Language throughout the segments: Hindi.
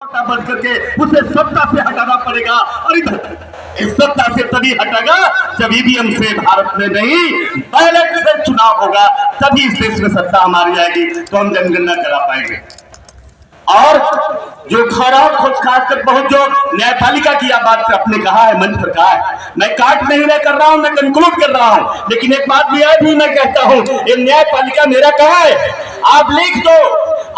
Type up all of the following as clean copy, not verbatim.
बंद करके उसे सत्ता से हटाना पड़ेगा। और इधर इस सत्ता से तभी हटेगा जब ईवीएम से भारत में नहीं बैलेट से चुनाव होगा, तभी इस देश में सत्ता हमारी आएगी, तो हम जनगणना करा पाएंगे। और जो खासकर बहुत जो न्यायपालिका की आप बात आपने कहा है, मंच पर कहा है, मैं काट नहीं मैं कर रहा हूं, मैं कंक्लूड कर रहा हूं, लेकिन एक बात भी मैं कहता हूं, ये न्यायपालिका मेरा कहा है, आप लिख दो,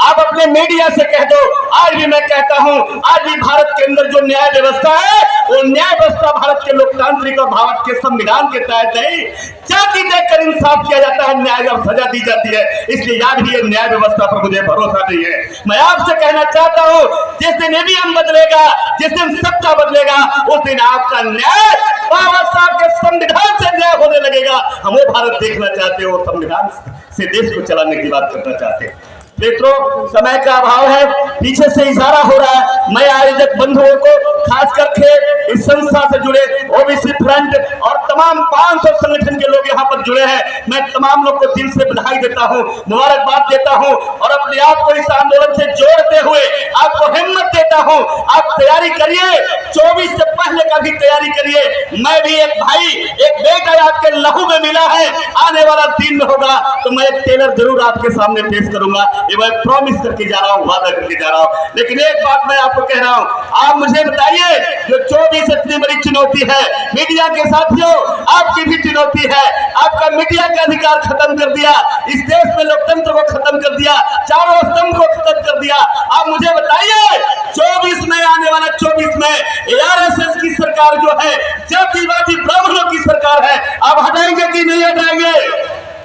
आप अपने मीडिया से कह दो। आज भी मैं कहता हूं, आज भी भारत के अंदर जो न्याय व्यवस्था है, वो न्याय व्यवस्था भारत के लोकतांत्रिक और भारत के संविधान के तहत नहीं, जाति देखकर इंसाफ किया जाता है, न्याय और सजा दी जाती है। इसलिए आज भी ये न्याय व्यवस्था पर मुझे भरोसा नहीं है। मैं आपसे कहना चाहता हूं, जिस दिन ईवीएम बदलेगा, जिस दिन सत्ता बदलेगा, उस दिन आपका न्याय बाबा साहब के संविधान से न्याय होने लगेगा। हम वो भारत देखना चाहते हो, संविधान से देश को चलाने की बात करना चाहते हैं। मित्रों, समय का अभाव है, पीछे से इशारा हो रहा है। मैं आयोजक बंधुओं को, खास करके इस संस्था से जुड़े ओबीसी फ्रंट और तमाम 500 संगठन के लोग यहाँ पर जुड़े हैं, मैं तमाम लोग को दिल से बधाई देता हूँ, मुबारकबाद देता हूँ और अपने आप को इस आंदोलन से जोड़ते हुए आपको हिम्मत देता हूँ। आप तैयारी करिए, 24 से पहले का भी तैयारी करिए। मैं भी एक भाई, एक बेटा आपके लहू में मिला है, आने वाला दिन होगा तो मैं एक टेलर जरूर आपके सामने पेश करूंगा। ये मैं प्रॉमिस करके जा रहा हूँ, वादा करके जा रहा हूँ। लेकिन एक बात मैं आपको कह रहा हूँ, आप मुझे बताइए, जो 24 इतनी बड़ी चुनौती है, मीडिया के साथियों आपकी भी चुनौती है। आपका मीडिया का अधिकार खत्म कर दिया, इस देश में लोकतंत्र को खत्म कर दिया, चारों स्तंभ को खत्म कर दिया। आप मुझे बताइए, 24 में, आने वाला 24 में ARSS की सरकार जो है, जातिवादी ब्राह्मणों की सरकार है, आप हटाएंगे कि नहीं हटाएंगे?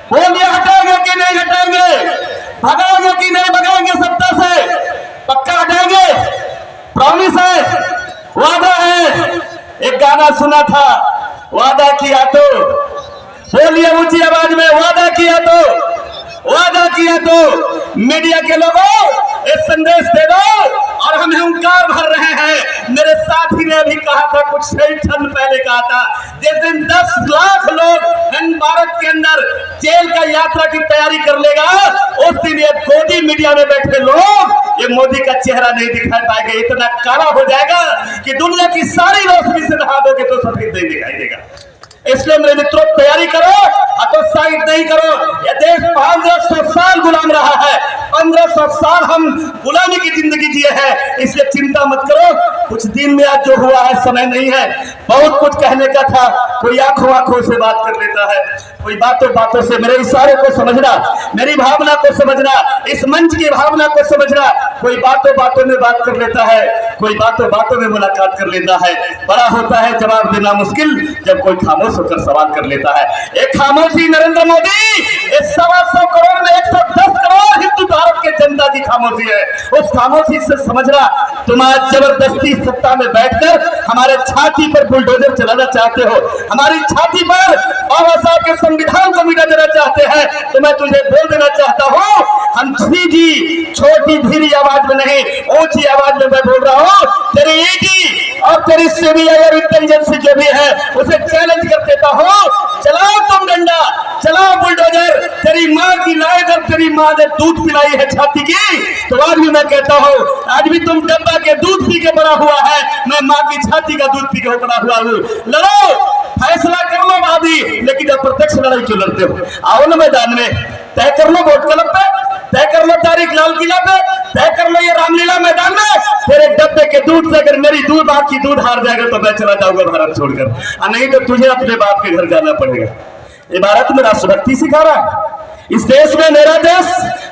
बोलिए, हटाएंगे कि नहीं हटाएंगे? भगाएंगे कि नहीं भगाएंगे? सत्ता से पक्का हटाएंगे, प्रॉमिस है, वादा है। एक गाना सुना था, वादा किया तो, बोलिए ऊंची आवाज में, वादा किया तो, वादा किया तो। मीडिया के लोगों, एक संदेश दे दो और हम हुंकार भर रहे हैं। मेरे साथी ने अभी कहा था, कुछ सही क्षण पहले कहा था, जिस दिन 10 लाख लोग भारत के अंदर जेल का यात्रा की तैयारी कर लेगा, उस दिन ये गोदी मीडिया में बैठे लोग ये मोदी का चेहरा नहीं दिखा पाएंगे। इतना काला हो जाएगा कि दुनिया की सारी रोशनी से नहा दोगे तो सफेद नहीं दिखाई देगा। इसलिए मेरे मित्रों, तैयारी करो, हतोत्साहित नहीं करो। यह देश 1500 साल गुलाम रहा है, 1500 साल हम गुलामी की जिंदगी जिए हैं, इसलिए चिंता मत करो। कुछ दिन में आज जो हुआ है, समय नहीं है, बहुत कुछ कहने का था। कोई आंखों आंखों से बात कर लेता है, कोई बातों बातों से, मेरे इशारे को समझना, मेरी भावना को समझना, इस मंच की भावना को समझना। कोई बातों बातों में बात कर लेता है, कोई बातों बातों में मुलाकात कर लेता है। बड़ा होता है जवाब देना मुश्किल जब कोई खामोश होकर सवाल कर लेता है। एक खामोशी नरेंद्र मोदी, इस 125 करोड़ में 110 करोड़ हिंदू भारत के जनता की खामोशी है। उस खामोशी से समझना, तुम आज जबरदस्ती सत्ता में बैठकर हमारे छाती पर बुलडोजर चलाना चाहते हो, हमारी छाती पर बाबा साहब के संविधान को मिटा देना चाहते हैं, तो मैं तुझे बोल देना चाहता हूँ, हम जी छोटी धीरी आवाज में नहीं, ऊंची आवाज में मैं बोल रहा हूँ। तेरी ईडी और तेरी सीबीआई और इंटेलिजेंस जो भी है, उसे चैलेंज कर देता हूँ। चलाओ तुम डंडा, चलाओ बुलडोजर। तेरी माँ की लाए, जब तेरी माँ ने दूध पिलाई है छाती की, तो आज भी मैं कहता हूँ, आज भी तुम डब्बा के दूध पी के बड़ा हुआ है, मैं माँ की छाती का दूध पी के बड़ा हुआ हूँ। लड़ो, फैसला कर लो वादी, लेकिन अप्रत्यक्ष लड़ाई क्यों लड़ते हो? आओ ना मैदान में, तय कर लो वोट क्लब पे, तय कर लो तारीख लाल किला पे, तय कर लो ये रामलीला मैदान में। फिर एक डब्बे के दूध से अगर मेरी दूध बाकी दूध हार जाएगा तो मैं चला जाऊंगा भारत छोड़कर, और नहीं तो तुझे अपने बाप के घर जाना पड़ेगा। ये भारत में राष्ट्रभक्ति सिखा रहा है। इस देश में मेरा देश,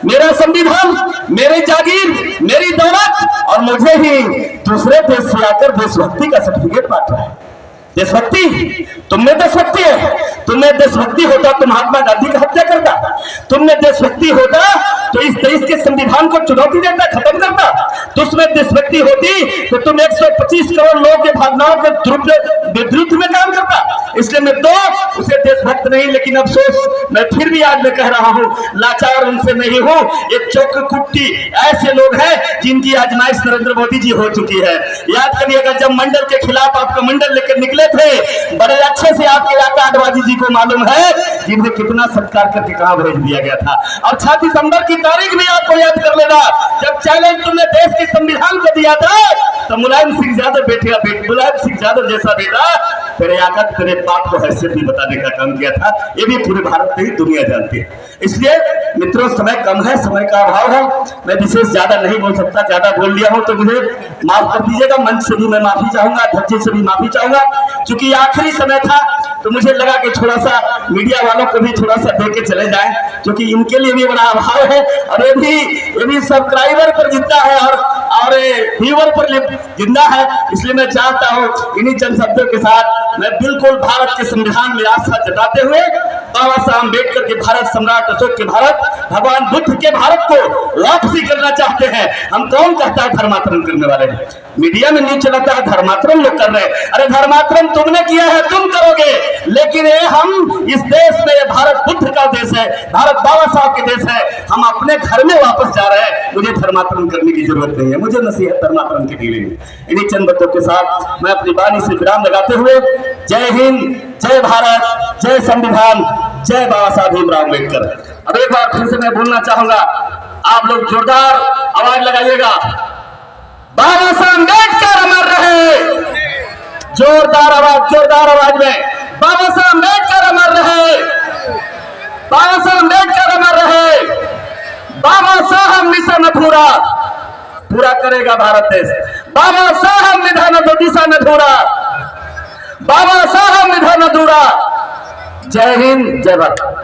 मेरा संविधान, मेरी जागीर, मेरी दौलत, और मुझे ही दूसरे देश से आकर देशभक्ति का सर्टिफिकेट बांट रहा है। देशभक्ति, तुमने देशभक्ति है, तुमने देशभक्ति होता तो महात्मा गांधी की हत्या करता, तुमने देशभक्ति होता तो इस देश के संविधान को चुनौती देता, खत्म करता। तुमने देशभक्ति होती तो तुम 125 करोड़ लोगों के भावनाओं के विरुद्ध में काम करता। इसलिए मैं तो उसे देशभक्त नहीं, लेकिन अफसोस मैं फिर भी आज मैं कह रहा हूँ, लाचार उनसे नहीं हूँ। ये चौक कुट्टी ऐसे लोग हैं जिनकी आजमाइश नरेंद्र मोदी जी हो चुकी है। याद करिएगा, जब मंडल के खिलाफ आपका मंडल लेकर निकले थे, बड़े अच्छे से आपके आकाशवादी जी को मालूम है जिन्हें कितना सत्कार करके कहां भेज दिया गया था। और 6 दिसंबर की तारीख भी आपको याद कर लेना, जब चैलेंज तुमने देश के संविधान को दिया था, तो मुलायम सिंह यादव मुलायम सिंह यादव जैसा बेटा तेरे आका तेरे बाप को हैसियत भी बताने का काम किया था। ये भी पूरे भारत में ही दुनिया जानती है। इसलिए मित्रों, समय कम है, समय का अभाव है, मैं विशेष ज्यादा नहीं बोल सकता। ज्यादा बोल लिया हूं तो मुझे माफ कर दीजिएगा। मंच से भी मैं माफी चाहूंगा, अध्यक्ष जी से भी माफी चाहूंगा। चूंकि आखिरी समय था तो मुझे लगा कि थोड़ा सा मीडिया वालों को भी थोड़ा सा दे के चले जाएं, क्योंकि इनके लिए भी बड़ा अभाव है। और ये भी सब्सक्राइबर पर जिंदा है और व्यूअर पर जिंदा है। इसलिए मैं चाहता हूं इन्हीं चंद शब्दों के साथ मैं बिल्कुल भारत के संविधान में आस्था जताते हुए बाबा साहब अम्बेडकर के भारत, सम्राट अशोक के भारत, भगवान बुद्ध के भारत को वापसी करना चाहते हैं। हम कौन कहता है धर्मांतरण करने वाले? मीडिया में न्यूज चलाता है धर्मांतरण लोग कर रहे हैं। अरे धर्मांतरण तुमने किया है, तुम करोगे, लेकिन हम इस देश में, भारत बुद्ध का देश है, भारत बाबा साहब के देश है, हम अपने घर में वापस जा रहे हैं। मुझे धर्मांतरण करने की जरूरत नहीं है, मुझे नसीहत धर्मांतरण की नहीं है। इन्हीं चंद बातों के साथ मैं अपनी वाणी से विराम लगाते हुए जय हिंद, जय भारत, जय संविधान, जय बाबा साहब भीमराव अम्बेडकर। अब एक बार फिर से मैं बोलना चाहूंगा, आप लोग जोरदार आवाज लगाइएगा, बाबा साहब अम्बेडकर अमर रहे। जोरदार आवाज में, बाबा साहब अम्बेडकर अमर रहे, बाबा साहब अम्बेडकर अमर रहे। बाबा साहब मिशन पूरा करेगा भारत देश। बाबा साहब निधान दिशा न धूरा, बाबा साहब निधान अधूरा। जय हिंद, जय भारत।